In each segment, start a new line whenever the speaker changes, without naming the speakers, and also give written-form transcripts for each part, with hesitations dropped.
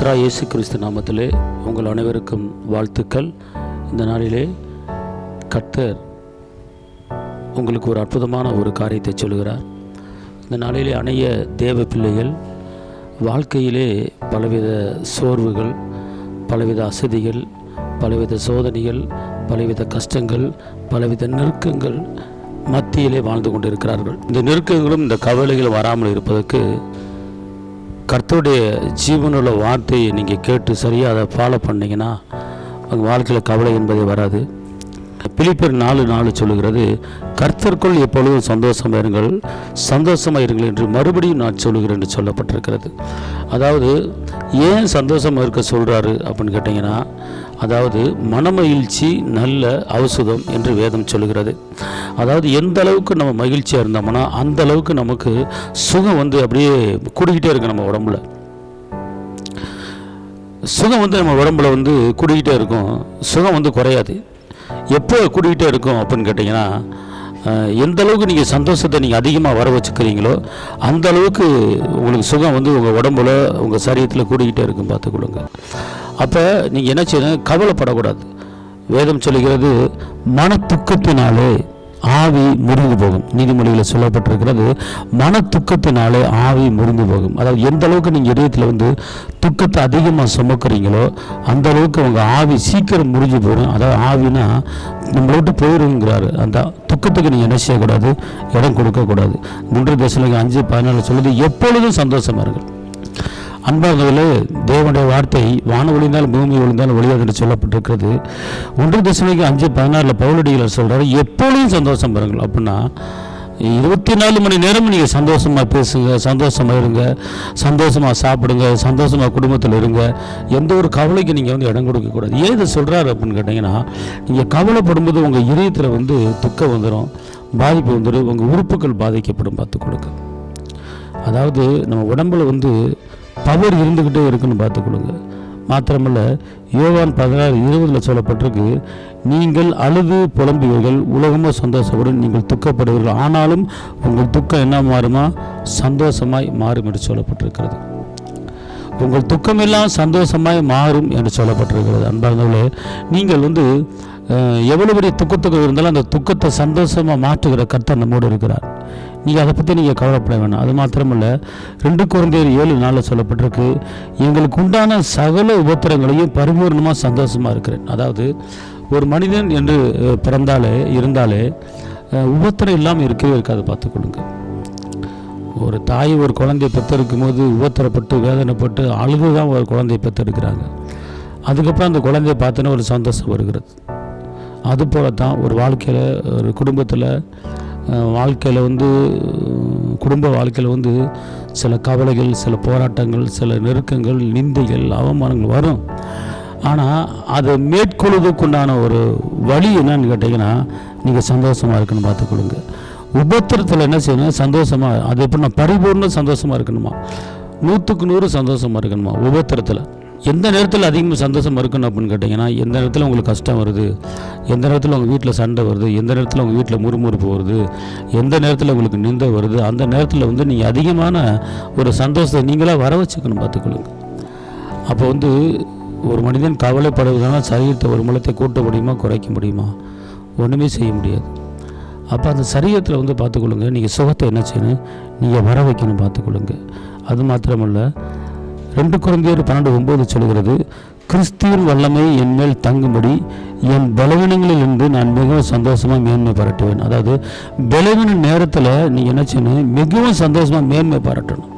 கர்த்தராகிய இயேசு கிறிஸ்து நாமத்திலே உங்கள் அனைவருக்கும் வாழ்த்துக்கள். இந்த நாளிலே கர்த்தர் உங்களுக்கு ஒரு அற்புதமான ஒரு காரியத்தை சொல்கிறார். இந்த நாளிலே அநேக தேவ பிள்ளைகள் வாழ்க்கையிலே பலவித சோர்வுகள், பலவித அசதிகள், பலவித சோதனைகள், பலவித கஷ்டங்கள், பலவித நெருக்கங்கள் மத்தியிலே வாழ்ந்து கொண்டிருக்கிறார்கள். இந்த நெருக்கங்களும் இந்த கவலைகள் வராமல் இருப்பதற்கு கர்த்தருடைய ஜீவனுள்ள வார்த்தையை நீங்கள் கேட்டு சரியாக அதை ஃபாலோ பண்ணிங்கன்னா உங்கள் வாழ்க்கையில் கவலை என்பதே வராது. பிலிப்பியர் 4:4 சொல்லுகிறது, கர்த்தருக்குள் எப்பொழுதும் சந்தோஷமாக இருங்கள் என்று மறுபடியும் நான் சொல்லுகிறேன் என்று சொல்லப்பட்டிருக்கிறது. அதாவது ஏன் சந்தோஷமாக இருக்க சொல்கிறாரு அப்படின்னு கேட்டிங்கன்னா, அதாவது மனமகிழ்ச்சி நல்ல ஔஷதம் என்று வேதம் சொல்லுகிறது. அதாவது எந்த அளவுக்கு நம்ம மகிழ்ச்சியாக இருந்தோம்னா அந்த அளவுக்கு நமக்கு சுகம் அப்படியே கூடிக்கிட்டே இருக்கு. நம்ம உடம்புல சுகம் நம்ம உடம்புல கூடிக்கிட்டே இருக்கும். சுகம் குறையாது. எப்போ கூடிக்கிட்டே இருக்கும் அப்படின்னு கேட்டிங்கன்னா, எந்த அளவுக்கு நீங்கள் சந்தோஷத்தை நீங்கள் அதிகமாக வர வச்சுக்கிறீங்களோ அந்த அளவுக்கு உங்களுக்கு சுகம் உங்கள் உடம்புல உங்கள் சரீரத்தில் கூடிக்கிட்டே இருக்கும். பார்த்துக்கொள்ளுங்க. அப்போ நீங்கள் என்ன செய்யணும், கவலைப்படக்கூடாது. வேதம் சொல்லுகிறது, மன துக்கத்தினாலே ஆவி முறிந்து போகும். நீதிமொழியில் சொல்லப்பட்டிருக்கிறது, மன துக்கத்தினாலே ஆவி முறிந்து போகும். அதாவது எந்த அளவுக்கு நீங்கள் இதயத்தில் துக்கத்தை அதிகமாக சுமக்கிறீங்களோ அந்த அளவுக்கு உங்கள் ஆவி சீக்கிரம் முறிஞ்சு போயிடும். அதாவது ஆவினா நம்மளை விட்டு போயிடுங்கிறாரு. அந்த துக்கத்துக்கு நீங்கள் என்ன செய்யக்கூடாது, இடம் கொடுக்கக்கூடாது. 1 தெசலோனிக்கேயர் 5:14 சொல்லுது, எப்பொழுதும் சந்தோஷமாக இருங்கள். அன்பானவர்களே, தேவனுடைய வார்த்தை வானம் ஒழிந்தாலும் பூமி ஒழிந்தாலும் ஒழியாது என்று சொல்லப்பட்டிருக்கிறது. 1 தெசலோனிக்கேயர் 5:16 பவுலடிகளார் சொல்கிறாரு, எப்பொழுதும் சந்தோஷம் பாருங்கள். அப்படின்னா 24 மணி நேரம் நீங்கள் சந்தோஷமாக பேசுங்க, சந்தோஷமாக இருங்க, சந்தோஷமாக சாப்பிடுங்க, சந்தோஷமாக குடும்பத்தில் இருங்க. எந்த ஒரு கவலைக்கு நீங்கள் இடம் கொடுக்கக்கூடாது. ஏன் இதை சொல்கிறாரு அப்படின்னு கேட்டிங்கன்னா, நீங்கள் கவலைப்படும்போது உங்கள் இதயத்தில் துக்கம் வந்துடும், பாதிப்பு வந்துடும், உங்கள் உறுப்புகள் பாதிக்கப்படும். பார்த்துக்கொடுங்க. அதாவது நம்ம உடம்புல பவர் இருந்துக்கிட்டே இருக்குன்னு பார்த்துக்கொள்ளுங்க. மாத்திரமல்ல, யோவான் 16:20 சொல்லப்பட்டிருக்கு, நீங்கள் அழுது புலம்புவீர்கள், உலகமோ சந்தோஷப்படும், நீங்கள் துக்கப்படுவீர்கள், ஆனாலும் உங்கள் துக்கம் என்ன மாறுமா, சந்தோஷமாய் மாறும் என்று சொல்லப்பட்டிருக்கிறது. உங்கள் துக்கமெல்லாம் சந்தோஷமாய் மாறும் என்று சொல்லப்பட்டிருக்கிறது. அன்பார்ந்தவர்களே, நீங்கள் எவ்வளோ பெரிய துக்கத்துக்கு இருந்தாலும் அந்த துக்கத்தை சந்தோஷமாக மாற்றுகிற கர்த்தர் நம்மோடு இருக்கிறார். நீங்கள் அதை பற்றி நீங்கள் கவலைப்பட வேண்டாம். அது மாத்திரமல்ல, 2 கொரிந்தியர் 7:4 சொல்லப்பட்டிருக்கு, எங்களுக்கு உண்டான சகல உபத்திரங்களையும் பரிபூர்ணமாக சந்தோஷமாக இருக்கிறேன். அதாவது ஒரு மனிதன் என்று இருந்தாலே உபத்திரம் இல்லாமல் இருக்கவே இருக்காது. பார்த்துக்கொள்ளுங்க. ஒரு தாய் ஒரு குழந்தையை பெற்றெடுக்கும் போது உபத்திரப்பட்டு வேதனைப்பட்டு அழுது தான் ஒரு குழந்தையை பெற்றெடுக்கிறாங்க. அதுக்கப்புறம் அந்த குழந்தையை பார்த்தோன்னா ஒரு சந்தோஷம் வருகிறது. அதுபோல தான் ஒரு வாழ்க்கையில், ஒரு குடும்பத்தில் குடும்ப வாழ்க்கையில் சில கவலைகள், சில போராட்டங்கள், சில நெருக்கங்கள், நிந்தைகள், அவமானங்கள் வரும். ஆனால் அதை மேற்கொள்வதற்குண்டான ஒரு வழி என்னன்னு கேட்டிங்கன்னா, நீங்கள் சந்தோஷமாக இருக்குன்னு பார்த்துக்கொடுங்க. உபத்திரத்தில் என்ன செய்யணும், சந்தோஷமாக, அது எப்படின்னா பரிபூர்ண சந்தோஷமாக இருக்கணுமா, 100க்கு 100 சந்தோஷமாக இருக்கணுமா. உபத்திரத்தில் எந்த நேரத்தில் அதிகமாக சந்தோஷமாக இருக்கணும் அப்படின்னு கேட்டிங்கன்னா, எந்த நேரத்தில் உங்களுக்கு கஷ்டம் வருது, எந்த நேரத்தில் உங்கள் வீட்டில் சண்டை வருது, எந்த நேரத்தில் உங்கள் வீட்டில் முறுமுறுப்பு வருது, எந்த நேரத்தில் உங்களுக்கு நிந்தை வருது, அந்த நேரத்தில் நீங்கள் அதிகமான ஒரு சந்தோஷத்தை நீங்களாக வர வச்சுக்கணும். பார்த்துக்கொள்ளுங்க. அப்போ ஒரு மனிதன் கவலைப்படுவதனால சரீரத்தை ஒரு முளத்தை கூட்ட முடியுமா, குறைக்க முடியுமா, ஒன்றுமே செய்ய முடியாது. அப்போ அந்த சரீரத்தில் பார்த்துக்கொள்ளுங்க, நீங்கள் சுகத்தை என்ன செய்யணும், நீங்கள் வர வைக்கணும். பார்த்துக்கொள்ளுங்க. அது மாத்திரமல்ல, 2 கொரிந்தியர் 12:9 சொல்கிறது, கிறிஸ்துவின் வல்லமை என் மேல் தங்கும்படி என் பலவீனங்களிலிருந்து நான் மிகவும் சந்தோஷமாக மேன்மை பாராட்டுவேன். அதாவது பலவீன நேரத்தில் நீங்கள் என்ன செய்யணும், மிகவும் சந்தோஷமாக மேன்மை பாராட்டணும்.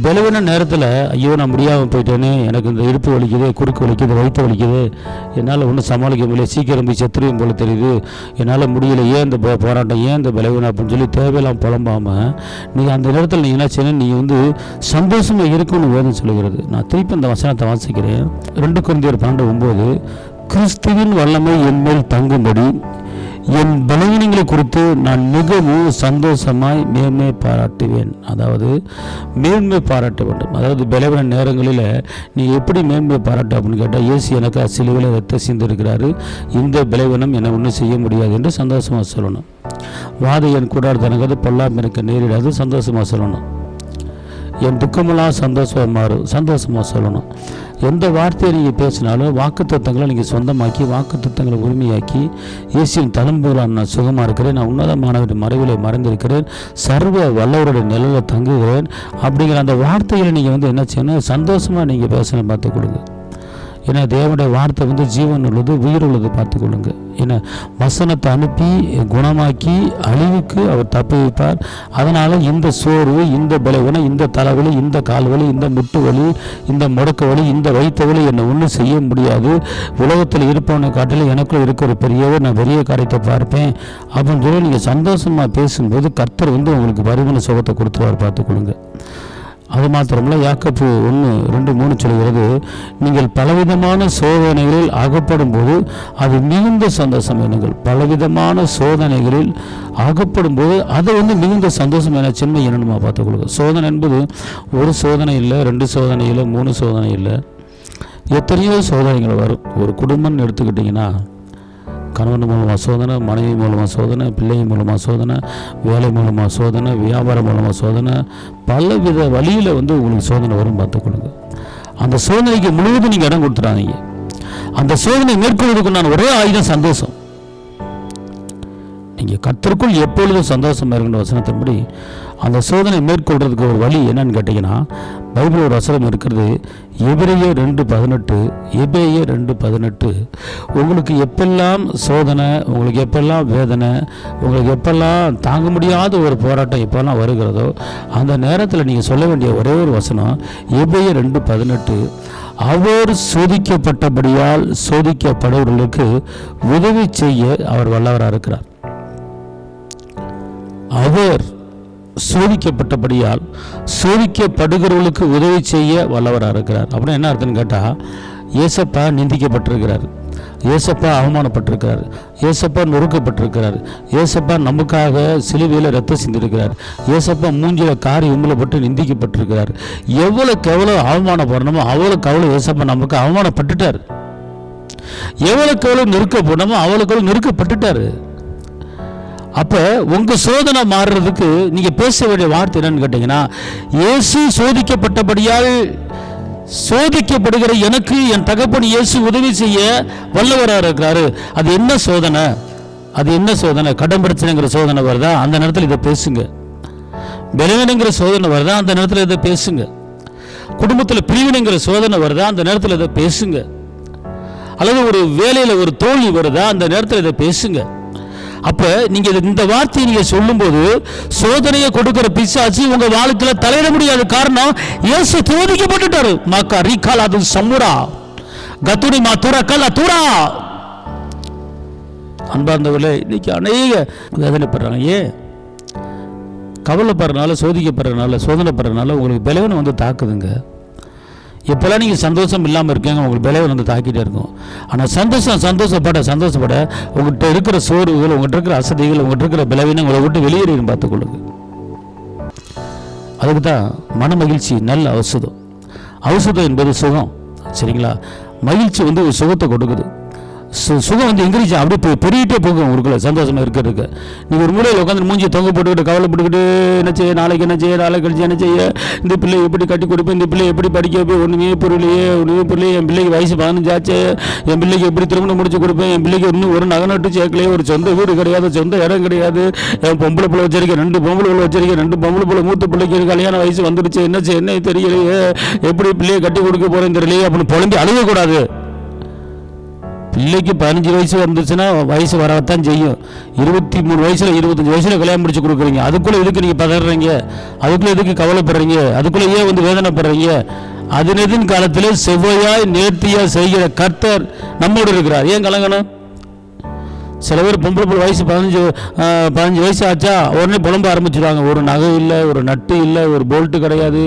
பலவீன நேரத்தில் ஐயோ நான் முடியாமல் போயிட்டேனே, எனக்கு இந்த இடுப்பு வலிக்குது, குறுக்கு வலிக்குது, வயிற்று வலிக்குது, என்னால் ஒன்றும் சமாளிக்க முடியல, சீக்கிரம் போய் செத்துருவேன் போல தெரியுது, என்னால் முடியல, ஏன் இந்த போராட்டம், ஏன் இந்த பலவீனம் அப்படின்னு சொல்லி தேவையெல்லாம் புலம்பாமல் நீங்கள் அந்த நேரத்தில் நீங்கள் என்ன செய்யணும், நீங்கள் சந்தோஷமாக இருக்குன்னு வேதம் சொல்லுகிறது. நான் திருப்பி அந்த வசனத்தை வாசிக்கிறேன். 2 கொரிந்தியர் 12:9, கிறிஸ்துவின் வல்லமை என் மேல் தங்கும்படி என் பலவீனங்களை குறித்து நான் மிகவும் சந்தோஷமாய் மேன்மை பாராட்டுவேன். அதாவது மேன்மை பாராட்ட வேண்டும். அதாவது பலவீன நேரங்களில் நீ எப்படி மேன்மை பாராட்டு அப்படின்னு கேட்டால், இயேசு எனக்கு சிலுவையில் ரத்த சிந்திருக்கிறாரு, இந்த பலவீனம் என்னை ஒன்றும் செய்ய முடியாது என்று சந்தோஷமாக சொல்லணும். வாதை என் கூடாது தனக்கு பொல்லாமல் எனக்கு நேரிடாது சந்தோஷமாக சொல்லணும். என் துக்கமெல்லாம் சந்தோஷமாக சொல்லணும். எந்த வார்த்தையை நீங்கள் பேசினாலும் வாக்குத்தத்தங்களை நீங்கள் சொந்தமாக்கி, வாக்குத்தத்தங்களை உரிமையாக்கி, இயேசுவின் தலைமுறையில் நான் சுகமாக இருக்கிறேன், நான் உன்னதமானவரின் மறைவிலே மறைந்திருக்கிறேன், சர்வ வல்லவருடைய நிழலில் தங்குகிறேன் அப்படிங்கிற அந்த வார்த்தைகளை நீங்கள் என்ன செய்யணும், சந்தோஷமாக நீங்கள் பேசணும். பார்த்துக்கொள்ளுங்க. ஏன்னா தேவனுடைய வார்த்தை ஜீவன் உள்ளது, உயிர் உள்ளது. பார்த்துக்கொள்ளுங்க. ஏன்னா வசனத்தை அனுப்பி குணமாக்கி அழிவுக்கு அவர் தப்பி வைப்பார். அதனால் இந்த சோர்வு, இந்த பலவீன, இந்த தலைவலி, இந்த கால்வலி, இந்த முட்டு வலி, இந்த முடக்க வலி, இந்த வயிற்று வலி என்னை ஒன்றும் செய்ய முடியாது. உலகத்தில் இருப்பவனை காட்டில் எனக்குள்ள இருக்கிற பெரியவர், நான் பெரிய காரியத்தை பார்ப்பேன் அப்படின்னு சொல்லி நீங்கள் சந்தோஷமாக பேசும்போது கர்த்தர் உங்களுக்கு பரிமாண சுகத்தை கொடுத்துருவார். பார்த்துக்கொள்ளுங்க. அது மாத்திரமல்ல, யாக்கோபு 1:2-3 சொல்கிறது, நீங்கள் பலவிதமான சோதனைகளில் அகப்படும் போது அது மிகுந்த சந்தோஷம் எண்ணுங்கள். பலவிதமான சோதனைகளில் அகப்படும் போது அதை மிகுந்த சந்தோஷம் என சின்ன எண்ணணுமா பார்த்துக்கொள்ளுங்க. சோதனை என்பது ஒரு சோதனை இல்லை, 2 சோதனை இல்லை, 3 சோதனை இல்லை, எத்தனையோ சோதனைகள் வரும். ஒரு குடும்பம்னு எடுத்துக்கிட்டிங்கன்னா, கணவன் மூலமாக சோதனை, மனைவி மூலமாக சோதனை, பிள்ளை மூலமாக சோதனை, வேலை மூலமாக சோதனை, வியாபாரம் மூலமாக சோதனை, பலவித வழியில் உங்களுக்கு சோதனை வரும். பார்த்துக்கொள்ளுங்க. அந்த சோதனைக்கு முழுவதும் நீங்கள் இடம் கொடுத்துடாதீங்க. அந்த சோதனை மேற்கொள்வதற்கு நான் ஒரே ஆயுதம் சந்தோஷம். நீங்கள் கர்த்தருக்குள் எப்பொழுதும் சந்தோஷமாக இருக்கின்ற வசனத்தின்படி அந்த சோதனை மேற்கொள்றதுக்கு ஒரு வழி என்னன்னு கேட்டிங்கன்னா, பைபிள் ஒரு வசனம் இருக்கிறது, எபிரேயர் 2:18. உங்களுக்கு எப்பெல்லாம் சோதனை, உங்களுக்கு எப்பெல்லாம் வேதனை, உங்களுக்கு எப்பெல்லாம் தாங்க முடியாத ஒரு போராட்டம் எப்பெல்லாம் வருகிறதோ அந்த நேரத்தில் நீங்கள் சொல்ல வேண்டிய ஒரே ஒரு வசனம் எபிரேயர் 2:18. அவர் சோதிக்கப்பட்டபடியால் சோதிக்கப்படுவர்களுக்கு உதவி செய்ய அவர் வல்லவராக இருக்கிறார். அவர் சோதிக்கப்பட்டபடியால் சோதிக்கப்படுகிறவர்களுக்கு உதவி செய்ய வல்லவராக இருக்கிறார். அப்படின்னா என்ன அர்த்தம்னு கேட்டால், ஏசப்பா நிந்திக்கப்பட்டிருக்கிறார், ஏசப்பா அவமானப்பட்டிருக்கிறார், ஏசப்பா நொறுக்கப்பட்டிருக்கிறார், ஏசப்பா நமக்காக சிலுவையில் ரத்தம் சிந்திருக்கிறார், ஏசப்பா மூஞ்சில காரி உம்பலப்பட்டு நிந்திக்கப்பட்டிருக்கிறார். எவ்வளோக்கு எவ்வளோ அவமானப்படணுமோ அவ்வளோக்கு அவ்வளோ ஏசப்பா நமக்கு அவமானப்பட்டுட்டார். எவ்வளோக்கு எவ்வளோ நெருக்கப்படணுமோ அவ்வளோக்கு எவ்வளோ நெருக்கப்பட்டுட்டார். அப்போ உங்கள் சோதனை மாறுறதுக்கு நீங்கள் பேச வேண்டிய வார்த்தை என்னன்னு கேட்டிங்கன்னா, இயேசு சோதிக்கப்பட்டபடியால் சோதிக்கப்படுகிற எனக்கு என் தகப்பன் இயேசு உதவி செய்ய வல்லவராக இருக்கிறாரு. அது என்ன சோதனை? அது என்ன சோதனை? கடன் பிரச்சனைங்கிற சோதனை வருதா? அந்த நேரத்தில் இதை பேசுங்க. பலவீனங்கிற சோதனை வருதா? அந்த நேரத்தில் இதை பேசுங்க. குடும்பத்தில் பிரிவினைங்கிற சோதனை வருதா? அந்த நேரத்தில் இதை பேசுங்க. அல்லது ஒரு வேலையில் ஒரு தோல்வி வருதா? அந்த நேரத்தில் இதை பேசுங்க. அப்ப நீங்க இந்த வார்த்தையை நீங்க சொல்லும்போது சோதனையை கொடுக்கிற பிசாசு உங்க வாழ்க்கையில தலையிட முடியாது. காரணம், இயேசு சோதிக்கப்பட்டுட்டாரு. மாக்கா ரீகால் அது சம்முரா கத்துடி மாத்துரா கல் அத்துரா. அன்பார்ந்தவர்களே, இன்னைக்கு அநேக வேதனைப்படுறாங்க. ஏன்? கவலைப்படுறதுனால, சோதிக்கப்படுறதுனால, சோதனைப்படுறதுனால உங்களுக்கு பலவீனம் தாக்குதுங்க. எப்போல்லாம் நீங்கள் சந்தோஷம் இல்லாமல் இருக்கீங்க, உங்களுக்கு பலவீனம் தாக்கிட்டே இருக்கும். ஆனால் சந்தோஷப்பட உங்கள்கிட்ட இருக்கிற சோர்வுகள், உங்கள்கிட்ட இருக்கிற அசதிகள், உங்கள்கிட்ட இருக்கிற பலவீனம் உங்களை விட்டு வெளியேறின்னு பார்த்துக்கொள்ளுங்க. அதுக்கு தான் மன மகிழ்ச்சி நல்ல ஔஷதம் என்பது சுகம். சரிங்களா? மகிழ்ச்சி ஒரு சுகத்தை கொடுக்குது. சுகம் எங்கிரிச்சு அப்படியே பெருகிட்டே போகும் உங்களுக்குள்ள சந்தோஷமா இருக்கிறதுக்கு. நீங்கள் ஒரு மூலையில் உட்காந்து மூஞ்சி தொங்க போட்டுக்கிட்டு கவலைப்பட்டுக்கிட்டு என்ன செய்ய, நாளைக்கு என்ன செய்ய, நாளைக்கு கழிச்சு என்ன செய்ய, இந்த பிள்ளை எப்படி கட்டி கொடுப்பேன், இந்த பிள்ளை எப்படி படிக்க வைப்பேன், ஒன்றுமே பொருளையே, என் பிள்ளைக்கு வயசு 15 ஆச்சு, என் பிள்ளைக்கு எப்படி திருமணம் முடிச்சு கொடுப்பேன், என் பிள்ளைக்கு இன்னும் ஒரு நகை நட்டு சேர்க்கலையே, ஒரு சொந்த வீடு கிடையாது, சொந்த இடம் கிடையாது, என் பொம்பளை பிள்ளை வச்சிருக்கேன், 2 பொம்பளை பிள்ளை வச்சிருக்கேன், 2 பொம்பளை பிள்ளை, மூத்த பிள்ளைக்கு கல்யாண வயசு வந்துடுச்சு, என்ன செய்ய என்ன தெரியலையே, எப்படி பிள்ளையை கட்டி கொடுக்க போறேன்னு தெரியலையே அப்படின்னு புலம்பி அழுகக்கூடாது. பிள்ளைக்கு 15 வயசு வந்துச்சுன்னா வயசு வரத்தான் செய்யும். 23 வயசுல 25 வயசுல கல்யாணம் முடிச்சு கொடுக்குறீங்க. அதுக்குள்ள எதுக்கு நீங்க பதறீங்க? அதுக்குள்ள எதுக்கு கவலைப்படுறீங்க? அதுக்குள்ள ஏன் வேதனைப்படுறீங்க? அதனதின் காலத்திலே செவ்வாயாய் நேர்த்தியா செய்கிற கர்த்தர் நம்மோடு இருக்கிறார். ஏன் கலங்கணும்? சில பேர் பொம்பளை பிள்ளை வயசு 15 வயசு ஆச்சா உடனே புலம்ப ஆரம்பிச்சிடுவாங்க. ஒரு நகை இல்லை, ஒரு நட்டு இல்லை, ஒரு போல்ட்டு கிடையாது,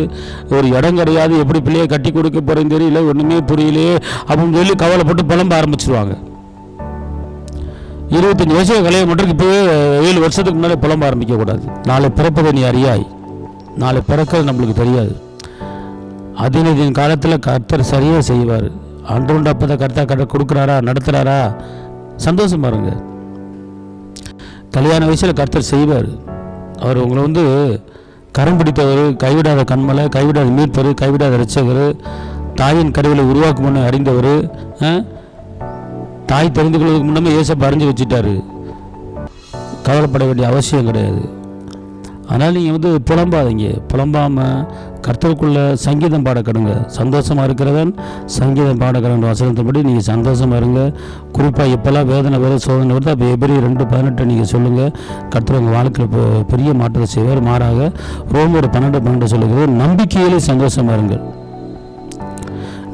ஒரு இடம் கிடையாது, எப்படி பிள்ளையை கட்டி கொடுக்க போறேன்னு தெரியல, ஒன்றுமே புரியலையே அப்படின்னு சொல்லி கவலைப்பட்டு புலம்ப ஆரம்பிச்சிடுவாங்க. 25 வயசு கல்யாணம் பண்ணுறதுக்கு இப்போவே 7 வருஷத்துக்கு முன்னாலே புலம்ப ஆரம்பிக்கக்கூடாது. நாளை பிறப்பதை நீ அறியாய். நாளை பிறக்கிறது நம்மளுக்கு தெரியாது. அதன் காலத்தில் கர்த்தர் சரியாக செய்வார். அன்றுண்டு அப்போ கர்த்தர் கொடுக்குறாரா, நடத்துகிறாரா, சந்தோஷம் பாருங்க. கல்யாண வயசில் கர்த்தர் செய்வார். அவர் உங்களை கரம் பிடித்தவர், கைவிடாத கண்மலை, கைவிடாத மீட்பர், கைவிடாத இரட்சகர், தாயின் கருவிலை உருவாக்கும் முன்னே அறிந்தவர், தாய் தெரிந்து கொள்வதற்கு முன்னமே ஏசப்பா அறிஞ்சு வச்சுட்டாரு. கவலைப்பட வேண்டிய அவசியம் கிடையாது. அதனால் நீங்கள் புலம்பாதீங்க. புலம்பாமல் கர்த்தருக்குள்ள சங்கீதம் பாட கடுங்க. சந்தோஷமாக இருக்கிறவன் சங்கீதம் பாட கடந்த வசனத்தின்படி நீங்கள் சந்தோஷமாக இருங்க. குறிப்பாக எப்போல்லாம் வேதனை வருது, சோதனை வருது, அப்போ எபிரேயர் 2:18 நீங்கள் சொல்லுங்கள். கர்த்தர் உங்கள் வாழ்க்கையில் பெரிய மாற்றத்தை செய்வார். மாறாக ரோமர் 12:12 சொல்லுகிறது, நம்பிக்கையிலே சந்தோஷமாக இருங்கள்.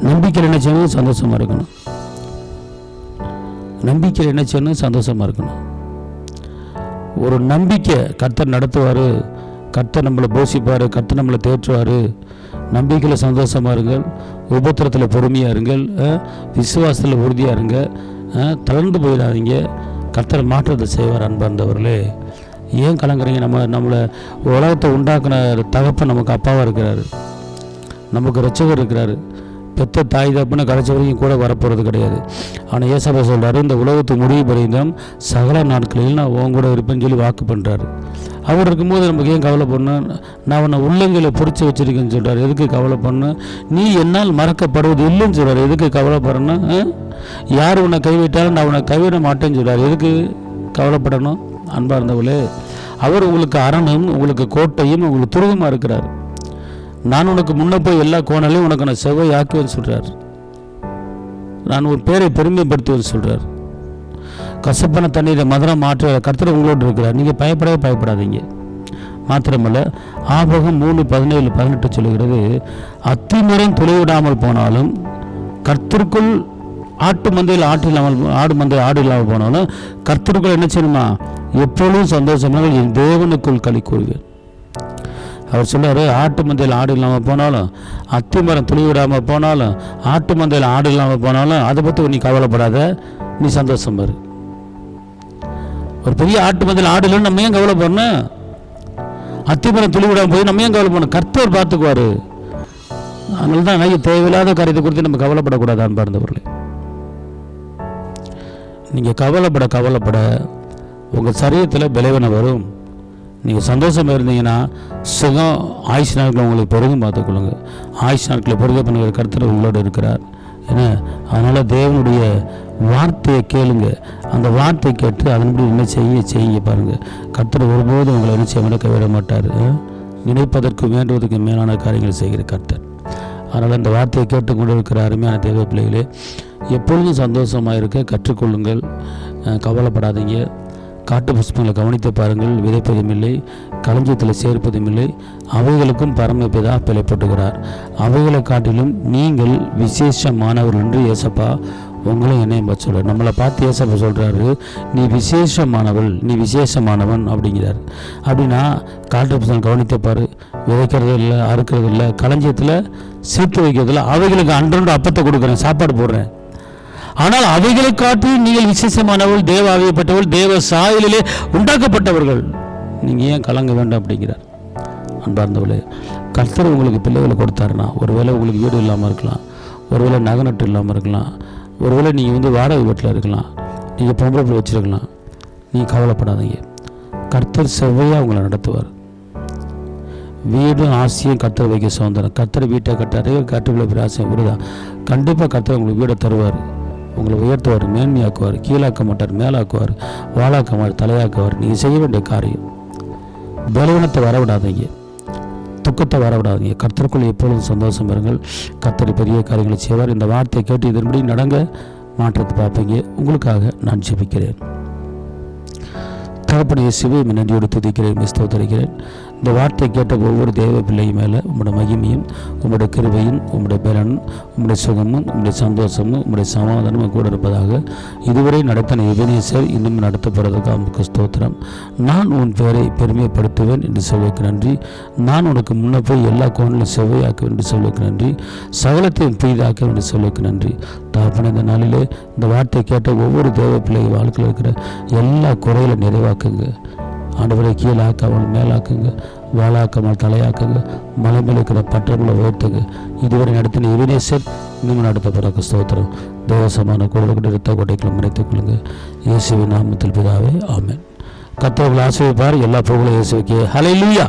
நம்பிக்கையில் என்ன செய்யணும்? சந்தோஷமாக இருக்கணும். நம்பிக்கையில் என்ன செய்யணும்? சந்தோஷமாக இருக்கணும். ஒரு நம்பிக்கை, கர்த்தர் நடத்துவார், கர்த்தர் நம்மளை போஷிப்பார், கர்த்தர் நம்மளை தேற்றுவார். நம்பிக்கையில் சந்தோஷமாக இருங்கள். உபத்திரத்தில் பொறுமையாக இருங்கள். விசுவாசத்தில் உறுதியாக இருங்க. தளர்ந்து போயிடாதீங்க. கர்த்தர் மாற்றத்தை செய்வார். அன்பார்ந்தவர்களே, ஏன் கலங்குறீங்க? நம்மளை உலகத்தை உண்டாக்குன தகப்பன் நமக்கு அப்பாவாக இருக்கிறாரு, நமக்கு இரட்சகர் இருக்கிறாரு. பெத்த தாய் தப்புன்னு கடைசி வரைக்கும் கூட வரப்போகிறது கிடையாது. ஆனால் ஏசப்பா சொல்கிறாரு, இந்த உலகத்து முடிவு பரிந்தும் சகல நாட்களில் நான் உன் கூட இருப்பேன்னு சொல்லி வாக்கு பண்ணுறாரு. அவர் இருக்கும்போது நமக்கு ஏன் கவலை பண்ணணும்? நான் உன்னை உள்ளங்கையில் பிடிச்சி வச்சிருக்கேன்னு சொல்கிறார். எதுக்கு கவலை பண்ணணும்? நீ என்னால் மறக்கப்படுவது இல்லைன்னு சொல்கிறார். எதுக்கு கவலைப்படணும்? யார் உன்னை கைவிட்டாலும் நான் உன்னை கைவிட மாட்டேன்னு சொல்கிறார். எதுக்கு கவலைப்படணும்? அன்பார்ந்தவளே, அவர் உங்களுக்கு அரணும், உங்களுக்கு கோட்டையும், உங்களுக்கு துருகமாக இருக்கிறார். நான் உனக்கு முன்ன போய் எல்லா கோணலையும் உனக்கு நான் செவ்வாய் ஆக்குவேன்னு சொல்கிறார். நான் ஒரு பேரை பெருமைப்படுத்துவேன்னு சொல்கிறார். கசப்பான தண்ணீரை மதுரம் மாற்ற கர்த்தர் உங்களோடு இருக்கிறார். நீங்கள் பயப்படாதீங்க. மாத்திரமல்ல, ஆபகம் 3:17-18 சொல்லுகிறது, அத்திமரம் துளைவிடாமல் போனாலும், கர்த்தருக்குள் ஆட்டு மந்தையில் ஆடு மந்தையில் ஆடு இல்லாமல் போனாலும் கர்த்தருக்குள் என்ன செய்யணுமா? எப்பொழுதும் சந்தோஷமாக என் தேவனுக்குள் களி கூறுவேன். அவர் சொன்னார், ஆட்டு மந்தையில் ஆடு இல்லாமல் போனாலும், அத்திமரம் துளிவிடாமல் போனாலும், ஆட்டு மந்தையில் ஆடு இல்லாமல் போனாலும் அதை பற்றி நீ கவலைப்படாத, நீ சந்தோஷம் பாரு. ஒரு பெரிய ஆட்டு மந்தையில் ஆடு இல்லைன்னு நம்ம ஏன் கவலைப்படணும்? அத்திமரம் துளிவிடாமல் போய் நம்ம ஏன் கவலைப்படணும்? கர்த்தர் பார்த்துக்குவார். அதனால தான் நிறைய தேவையில்லாத காரியத்தை குறித்து நம்ம கவலைப்படக்கூடாது. அன்பார்ந்தவர்களே, நீங்கள் கவலைப்பட உங்கள் சரீரத்தில் பலவீனம் வரும். நீங்கள் சந்தோஷமாக இருந்தீங்கன்னா சுகம் ஆயுஷ் நாட்களை உங்களுக்கு பெருகும் பார்த்துக்கொள்ளுங்க. ஆயுஷ் நாட்களை பெருக பண்ணுகிற கர்த்தர் உங்களோடு இருக்கிறார். ஏன்னா அதனால் தேவனுடைய வார்த்தையை கேளுங்க. அந்த வார்த்தை கேட்டு அதன்படி என்ன செய்ய பாருங்கள். கர்த்தர் ஒருபோது உங்களை என்ன செய்ய கைவிட மாட்டார். நினைப்பதற்கு வேண்டுவதற்கு மேலான காரியங்களை செய்கிற கர்த்தர். அதனால் அந்த வார்த்தையை கேட்டுக்கொண்டு இருக்கிற அருமையான தேவ பிள்ளைகளே, எப்பொழுதும் சந்தோஷமாக இருக்க கற்றுக்கொள்ளுங்கள். கவலைப்படாதீங்க. காட்டு புஷ்பங்களை கவனித்து பாருங்கள். விதைப்பதும் இல்லை, களஞ்சியத்தில் சேர்ப்பதும் இல்லை, அவைகளுக்கும் பரமபிதா பிழைப்பட்டுகிறார். அவைகளை காட்டிலும் நீங்கள் விசேஷமானவர்கள் என்று ஏசப்பா உங்களும் என்னையும் பார்த்து சொல்கிறார். நம்மளை பார்த்து ஏசப்பா சொல்கிறாரு, நீ விசேஷமானவள், நீ விசேஷமானவன் அப்படிங்கிறார். அப்படின்னா காட்டு புஷ்பம் கவனித்து பாரு. விதைக்கிறது இல்லை, அறுக்கிறது இல்லை, களஞ்சியத்தில் சேர்த்து வைக்கிறதில்ல. அவைகளுக்கு அன்றொன்று அப்பத்தை கொடுக்குறேன், சாப்பாடு போடுறேன். ஆனால் அவைகளை காட்டி நீங்கள் விசேஷமானவள், தேவ ஆவியப்பட்டவள், தேவ சாயலிலே உண்டாக்கப்பட்டவர்கள். நீங்கள் ஏன் கலங்க வேண்டாம் அப்படிங்கிறார். அன்பார்ந்தவளே, கர்த்தர் உங்களுக்கு பிள்ளைகளை கொடுத்தாருன்னா, ஒருவேளை உங்களுக்கு வீடு இல்லாமல் இருக்கலாம், ஒருவேளை நகை நட்டு இல்லாமல் இருக்கலாம், ஒருவேளை நீங்கள் வாடகை வீட்டில் இருக்கலாம், நீங்கள் பொம்பளை வச்சுருக்கலாம். நீங்கள் கவலைப்படாதீங்க. கர்த்தர் செவ்வையாக உங்களை நடத்துவார். வீடும் ஆசையும் கர்த்தர் வைக்க சுதந்திரம். கர்த்தர் வீட்டை கட்டாரு, கட்டுக்குள்ள பிராசையும் விடுதான். கண்டிப்பாக கர்த்தர் உங்களுக்கு வீடை தருவார். உங்களை உயர்த்துவார், மேன்மையாக்குவார், கீழாக்க மாட்டார், மேலாக்குவார், வாழாக்க மாட்டார், தலையாக்குவார். நீங்கள் செய்ய வேண்டிய காரியம், பலவீனத்தை வரவிடாதீங்க, துக்கத்தை வரவிடாதீங்க. கர்த்தருக்குள்ள எப்பொழுதும் சந்தோஷம் இருங்கள். கர்த்தர் பெரிய காரியங்களை செய்வார். இந்த வார்த்தையை கேட்டு இதன்படி நடங்க, மாற்றத்தை பார்ப்பீங்க. உங்களுக்காக நான் ஜெபிக்கிறேன். தகப்பனே இயேசுவே, நன்றியோடு துதிக்கிறேன், ஸ்தோத்திரிக்கிறேன். இந்த வார்த்தை கேட்ட ஒவ்வொரு தேவ பிள்ளையும் மேலே உங்களுடைய மகிமையும், உங்களுடைய கிருபையும், உங்களுடைய பலனும், உங்களுடைய சுகமும், உங்களுடைய சந்தோஷமும், உங்களுடைய சமாதானமும் கூட இருப்பதாக. இதுவரை நடத்தின எபனேசர் இன்னும் நடத்தப்படுறதுக்கு அவனுக்கு ஸ்தோத்திரம். நான் உன் பெயரை பெருமைப்படுத்துவேன் என்று சொல்வதற்கு நன்றி. நான் உனக்கு முன்ன போய் எல்லா கோணிலும் செவ்வையாக்குவேன் என்று சொல்வதற்கு நன்றி. சகலத்தையும் புதிதாக்குவேன் என்று சொல்வதற்கு நன்றி. தகப்பனே, இந்த நாளிலே இந்த வார்த்தை கேட்ட ஒவ்வொரு தேவ பிள்ளை வாழ்க்கையில் இருக்கிற எல்லா குறைகளை நிறைவாக்குங்க. ஆண்டவரை கீழாக்காமல் மேலாக்குங்க, வாழாக்காமல் தலையாக்குங்க, மலை மேல் இருக்கிற பற்றங்களை உயர்த்துங்க. இதுவரை நடத்தின எபினேசர் இன்னும் நடத்த பிறகு ஸ்தோத்திரம். தேவசமான குரலுக்கு நிறுத்த கோட்டைகளை மறைத்துக் கொள்ளுங்க. இயேசுவின் நாமத்தில் பிதாவே, ஆமென். கர்த்தர் உங்களை ஆசீர்வதிப்பார். எல்லா புகழும் இயேசுவுக்கே. ஹல்லேலூயா.